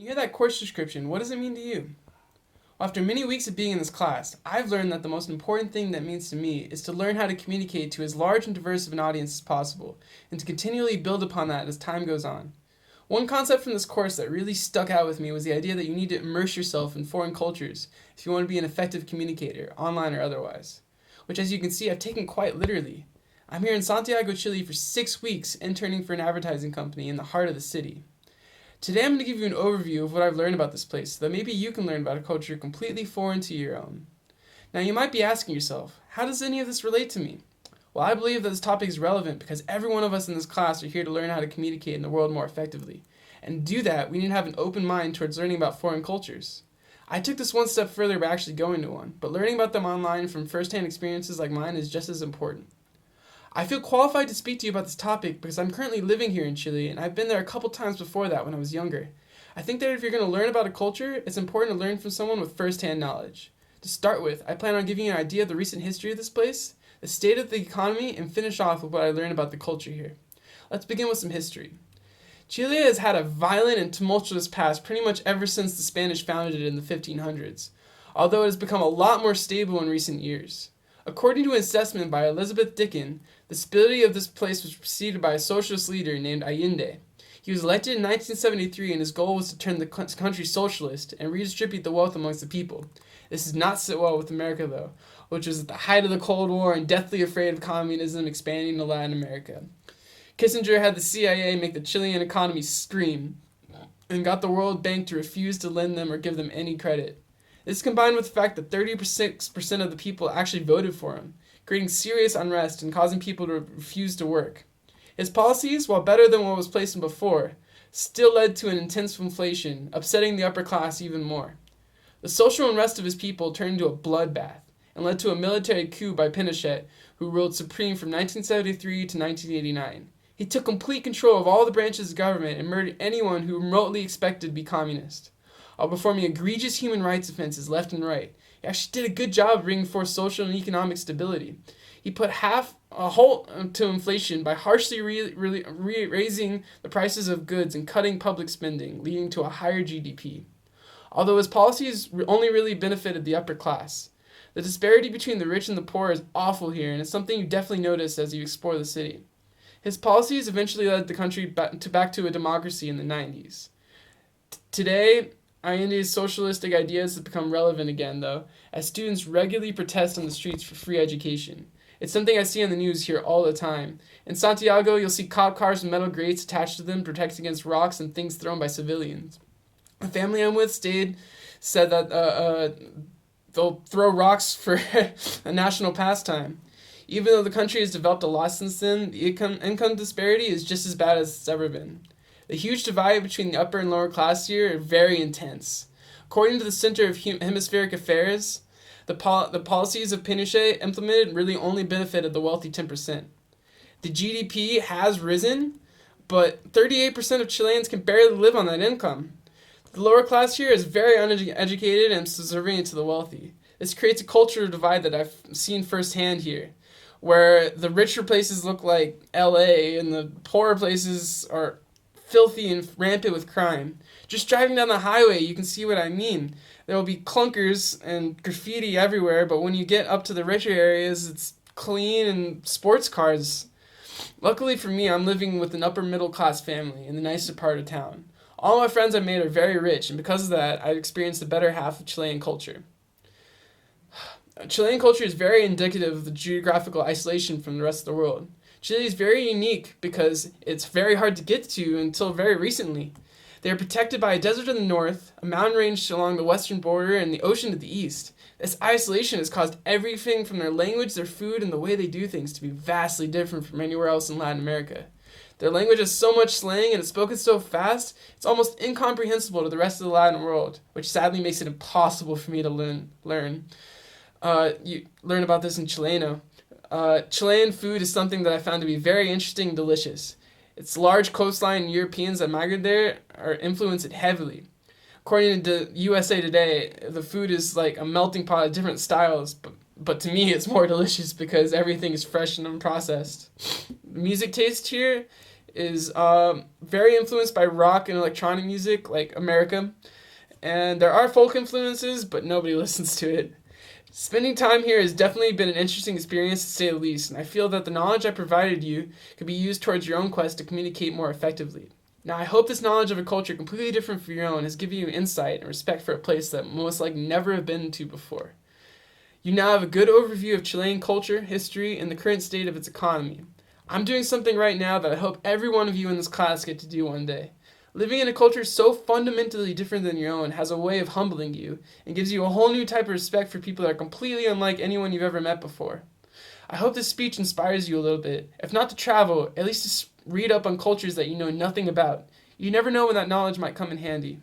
You hear that course description, what does it mean to you? Well, after many weeks of being in this class, I've learned that the most important thing that means to me is to learn how to communicate to as large and diverse of an audience as possible, and to continually build upon that as time goes on. One concept from this course that really stuck out with me was the idea that you need to immerse yourself in foreign cultures if you want to be an effective communicator, online or otherwise. Which, as you can see, I've taken quite literally. I'm here in Santiago, Chile for 6 weeks interning for an advertising company in the heart of the city. Today I'm going to give you an overview of what I've learned about this place so that maybe you can learn about a culture completely foreign to your own. Now you might be asking yourself, how does any of this relate to me? Well, I believe that this topic is relevant because every one of us in this class are here to learn how to communicate in the world more effectively. And to do that, we need to have an open mind towards learning about foreign cultures. I took this one step further by actually going to one, but learning about them online from first-hand experiences like mine is just as important. I feel qualified to speak to you about this topic because I'm currently living here in Chile and I've been there a couple times before that when I was younger. I think that if you're going to learn about a culture, it's important to learn from someone with first-hand knowledge. To start with, I plan on giving you an idea of the recent history of this place, the state of the economy, and finish off with what I learned about the culture here. Let's begin with some history. Chile has had a violent and tumultuous past pretty much ever since the Spanish founded it in the 1500s, although it has become a lot more stable in recent years. According to an assessment by Elizabeth Dicken, the stability of this place was preceded by a socialist leader named Allende. He was elected in 1973 and his goal was to turn the country socialist and redistribute the wealth amongst the people. This does not sit well with America though, which was at the height of the Cold War and deathly afraid of communism expanding to Latin America. Kissinger had the CIA make the Chilean economy scream and got the World Bank to refuse to lend them or give them any credit. This combined with the fact that 36% of the people actually voted for him, creating serious unrest and causing people to refuse to work. His policies, while better than what was placed in before, still led to an intense inflation, upsetting the upper class even more. The social unrest of his people turned into a bloodbath and led to a military coup by Pinochet, who ruled supreme from 1973 to 1989. He took complete control of all the branches of government and murdered anyone who remotely expected to be communist, while performing egregious human rights offenses left and right. He actually did a good job of bringing forth social and economic stability. He put a halt to inflation by harshly raising the prices of goods and cutting public spending, leading to a higher GDP. Although his policies only really benefited the upper class. The disparity between the rich and the poor is awful here, and it's something you definitely notice as you explore the city. His policies eventually led the country back to a democracy in the 90s. Today, Allende's socialistic ideas have become relevant again, though, as students regularly protest on the streets for free education. It's something I see on the news here all the time. In Santiago, you'll see cop cars with metal grates attached to them to protect against rocks and things thrown by civilians. The family I'm with said that they'll throw rocks for a national pastime. Even though the country has developed a lot since then, the income disparity is just as bad as it's ever been. The huge divide between the upper and lower class here are very intense. According to the Center of Hemispheric Affairs, the policies of Pinochet implemented really only benefited the wealthy 10%. The GDP has risen, but 38% of Chileans can barely live on that income. The lower class here is very uneducated and subservient to the wealthy. This creates a cultural divide that I've seen firsthand here, where the richer places look like LA and the poorer places are filthy and rampant with crime. Just driving down the highway, you can see what I mean. There will be clunkers and graffiti everywhere, but when you get up to the richer areas, it's clean and sports cars. Luckily for me, I'm living with an upper middle class family in the nicer part of town. All my friends I've made are very rich, and because of that, I've experienced the better half of Chilean culture. Chilean culture is very indicative of the geographical isolation from the rest of the world. Chile is very unique because it's very hard to get to until very recently. They are protected by a desert in the north, a mountain range along the western border, and the ocean to the east. This isolation has caused everything from their language, their food, and the way they do things to be vastly different from anywhere else in Latin America. Their language has so much slang and it's spoken so fast, it's almost incomprehensible to the rest of the Latin world, which sadly makes it impossible for me to learn. You learn about this in Chileno. Chilean food is something that I found to be very interesting and delicious. Its large coastline and Europeans that migrate there are influenced it heavily. According to USA Today, the food is like a melting pot of different styles, but to me it's more delicious because everything is fresh and unprocessed. The music taste here is very influenced by rock and electronic music, like America. And there are folk influences, but nobody listens to it. Spending time here has definitely been an interesting experience to say the least, and I feel that the knowledge I provided you could be used towards your own quest to communicate more effectively. Now, I hope this knowledge of a culture completely different from your own has given you insight and respect for a place that most likely never have been to before. You now have a good overview of Chilean culture, history, and the current state of its economy. I'm doing something right now that I hope every one of you in this class get to do one day. Living in a culture so fundamentally different than your own has a way of humbling you and gives you a whole new type of respect for people that are completely unlike anyone you've ever met before. I hope this speech inspires you a little bit, if not to travel, at least to read up on cultures that you know nothing about. You never know when that knowledge might come in handy.